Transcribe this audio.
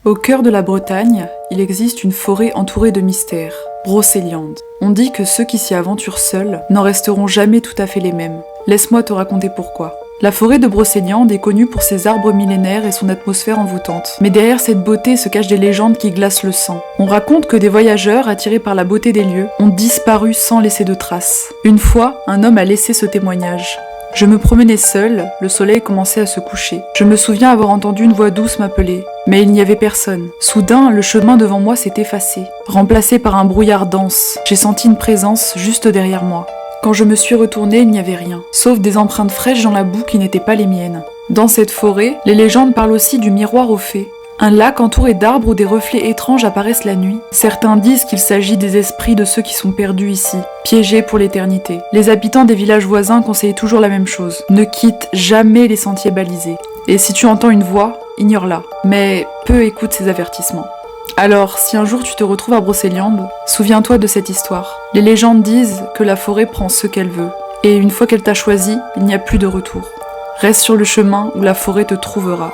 Au cœur de la Bretagne, il existe une forêt entourée de mystères, Brocéliande. On dit que ceux qui s'y aventurent seuls n'en resteront jamais tout à fait les mêmes. Laisse-moi te raconter pourquoi. La forêt de Brocéliande est connue pour ses arbres millénaires et son atmosphère envoûtante. Mais derrière cette beauté se cachent des légendes qui glacent le sang. On raconte que des voyageurs, attirés par la beauté des lieux, ont disparu sans laisser de traces. Une fois, un homme a laissé ce témoignage. Je me promenais seul, le soleil commençait à se coucher. Je me souviens avoir entendu une voix douce m'appeler, mais il n'y avait personne. Soudain, le chemin devant moi s'est effacé, remplacé par un brouillard dense. J'ai senti une présence juste derrière moi. Quand je me suis retournée, il n'y avait rien, sauf des empreintes fraîches dans la boue qui n'étaient pas les miennes. Dans cette forêt, les légendes parlent aussi du miroir aux fées. Un lac entouré d'arbres où des reflets étranges apparaissent la nuit. Certains disent qu'il s'agit des esprits de ceux qui sont perdus ici, piégés pour l'éternité. Les habitants des villages voisins conseillent toujours la même chose. Ne quitte jamais les sentiers balisés. Et si tu entends une voix, ignore-la. Mais peu écoute ces avertissements. Alors, si un jour tu te retrouves à Brocéliande, souviens-toi de cette histoire. Les légendes disent que la forêt prend ce qu'elle veut. Et une fois qu'elle t'a choisi, il n'y a plus de retour. Reste sur le chemin où la forêt te trouvera.